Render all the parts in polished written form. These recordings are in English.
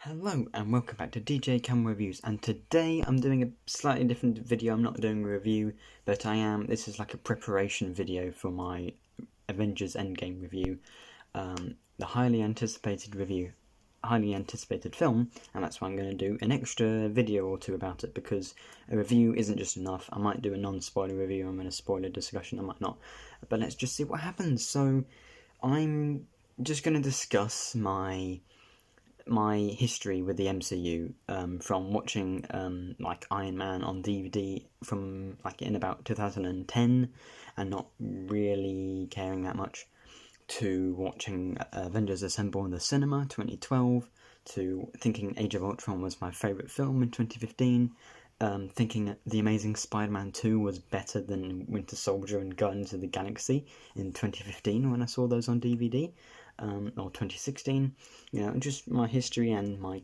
Hello and welcome back to DJCamel Reviews, and today I'm doing a slightly different video. I'm not doing a review, but this is like a preparation video for my Avengers Endgame review, the highly anticipated film, and that's why I'm going to do an extra video or two about it, because a review isn't just enough. I might do a non-spoiler review, I'm in a spoiler discussion, I might not, but let's just see what happens. So I'm just going to discuss my history with the MCU, from watching like Iron Man on DVD from like in about 2010 and not really caring that much, to watching Avengers Assemble in the cinema 2012, to thinking Age of Ultron was my favourite film in 2015, thinking The Amazing Spider-Man 2 was better than Winter Soldier and Guardians of the Galaxy in 2015 when I saw those on DVD. Or 2016, just my history and my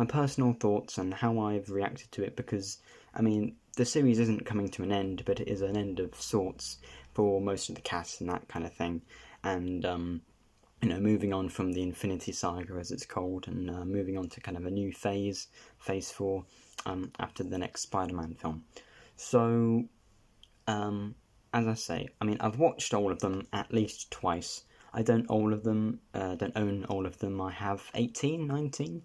personal thoughts and how I've reacted to it, because, the series isn't coming to an end, but it is an end of sorts for most of the cast and that kind of thing, and, moving on from the Infinity Saga, as it's called, and moving on to kind of a new phase 4, after the next Spider-Man film. So, as I say, I've watched all of them at least twice. I don't own all of them. I have 18, 19.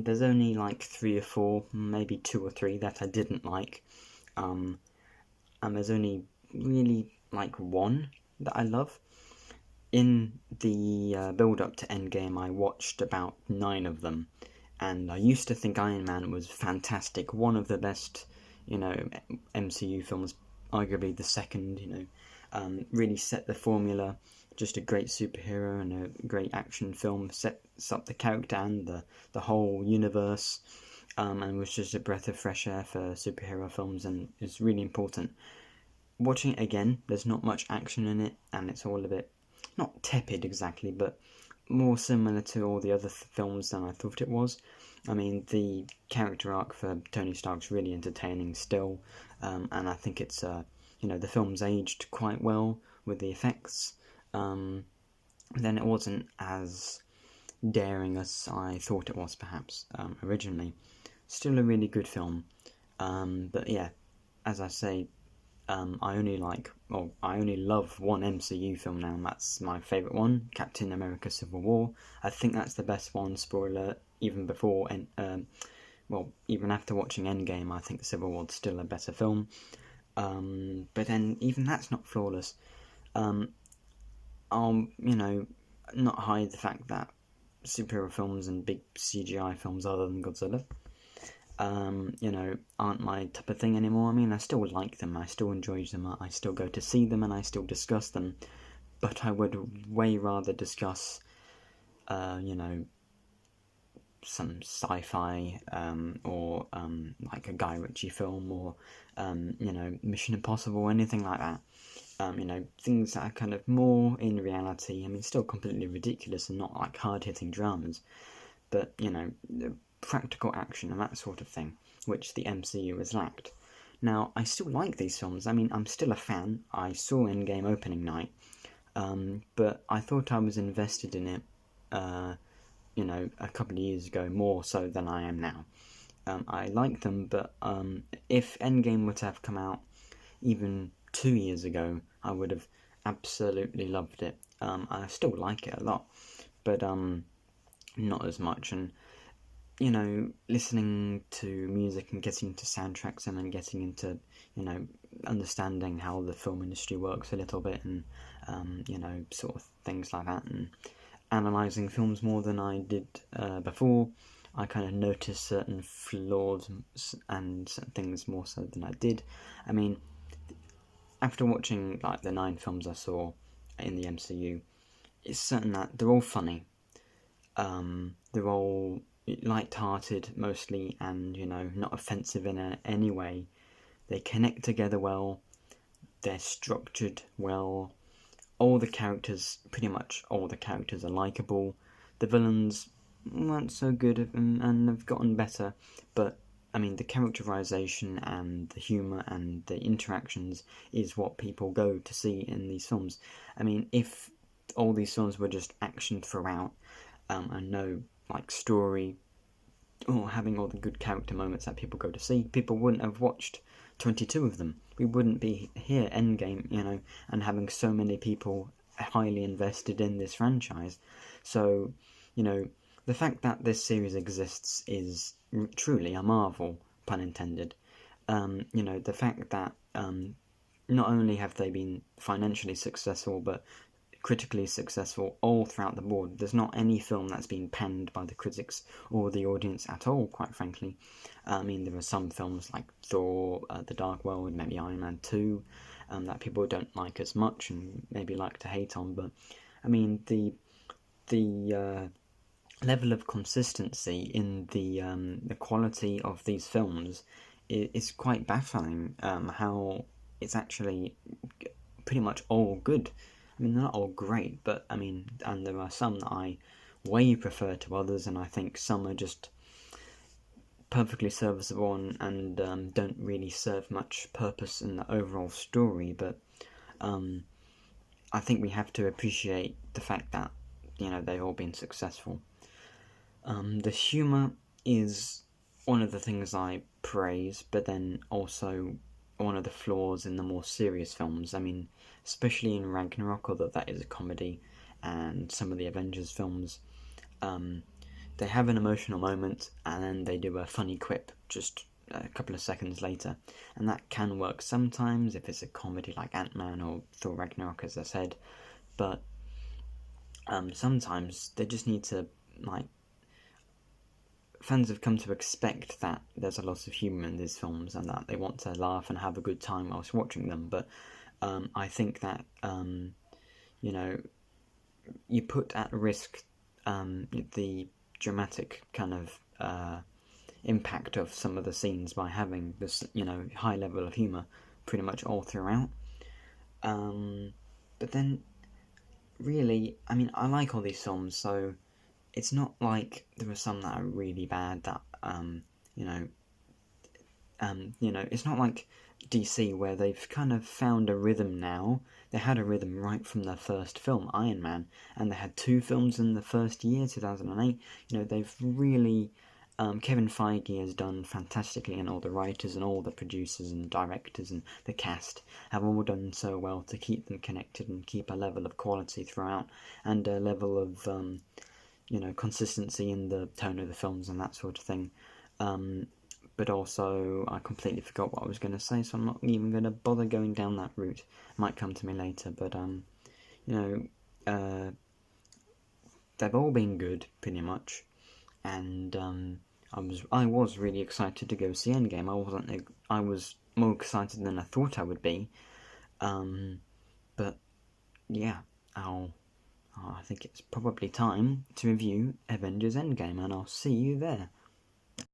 There's only like 3 or 4, maybe 2 or 3 that I didn't like. And there's only really like 1 that I love. In the build-up to Endgame, I watched about 9 of them. And I used to think Iron Man was fantastic. One of the best, MCU films, arguably the second, really set the formula. Just a great superhero and a great action film, sets up the character and the whole universe, and was just a breath of fresh air for superhero films, and it's really important. Watching it again, there's not much action in it, and it's all a bit, not tepid exactly, but more similar to all the other films than I thought it was. The character arc for Tony Stark's really entertaining still, and I think it's, the film's aged quite well with the effects. Then it wasn't as daring as I thought it was, perhaps, originally. Still a really good film, but yeah, as I say, I only love one MCU film now, and that's my favourite one, Captain America Civil War. I think that's the best one, spoiler, even before, even after watching Endgame, I think Civil War's still a better film, but then even that's not flawless. I'll, not hide the fact that superhero films and big CGI films other than Godzilla, aren't my type of thing anymore. I still like them, I still enjoy them, I still go to see them, and I still discuss them, but I would way rather discuss, some sci-fi, or, like a Guy Ritchie film, or, Mission Impossible, anything like that. Things that are kind of more in reality. Still completely ridiculous and not like hard-hitting dramas, but, practical action and that sort of thing, which the MCU has lacked. Now, I still like these films. I'm still a fan. I saw Endgame opening night, but I thought I was invested in it, a couple of years ago, more so than I am now. I like them, but if Endgame were to have come out even 2 years ago, I would have absolutely loved it. I still like it a lot, but not as much. And listening to music and getting into soundtracks, and then getting into understanding how the film industry works a little bit, and sort of things like that, and analysing films more than I did before, I kind of noticed certain flaws and certain things more so than I did. After watching like the 9 films I saw in the MCU, it's certain that they're all funny. They're all light-hearted mostly, and not offensive in any way. They connect together well. They're structured well. Pretty much all the characters are likeable. The villains weren't so good and have gotten better, but the characterization and the humour and the interactions is what people go to see in these films. If all these films were just action throughout, and no like story or having all the good character moments that people go to see, people wouldn't have watched 22 of them. We wouldn't be here, Endgame, and having so many people highly invested in this franchise. So, the fact that this series exists is truly a marvel, pun intended. The fact that not only have they been financially successful, but critically successful all throughout the board. There's not any film that's been panned by the critics or the audience at all, quite frankly. I mean, there are some films like Thor, The Dark World, maybe Iron Man 2, that people don't like as much and maybe like to hate on, but I mean, the level of consistency in the quality of these films is quite baffling, how it's actually pretty much all good. I mean, they're not all great, but I mean, and there are some that I way prefer to others, and I think some are just perfectly serviceable and don't really serve much purpose in the overall story. But I think we have to appreciate the fact that they've all been successful. The humour is one of the things I praise, but then also one of the flaws in the more serious films. I mean, especially in Ragnarok, although that is a comedy, and some of the Avengers films, they have an emotional moment and then they do a funny quip just a couple of seconds later, and that can work sometimes if it's a comedy like Ant-Man or Thor Ragnarok, as I said, but sometimes they just need to, fans have come to expect that there's a lot of humour in these films and that they want to laugh and have a good time whilst watching them, but I think that, you put at risk the dramatic kind of impact of some of the scenes by having this, high level of humour pretty much all throughout. But then, really, I mean, I like all these films, so it's not like there are some that are really bad that, it's not like DC where they've kind of found a rhythm now. They had a rhythm right from their first film, Iron Man, and they had 2 films in the first year, 2008. They've really, Kevin Feige has done fantastically, and all the writers and all the producers and directors and the cast have all done so well to keep them connected and keep a level of quality throughout, and a level of consistency in the tone of the films and that sort of thing. But also, I completely forgot what I was going to say, so I'm not even going to bother going down that route. It might come to me later, but, they've all been good, pretty much, and I was really excited to go see Endgame. I was more excited than I thought I would be, but, yeah, I think it's probably time to review Avengers Endgame, and I'll see you there.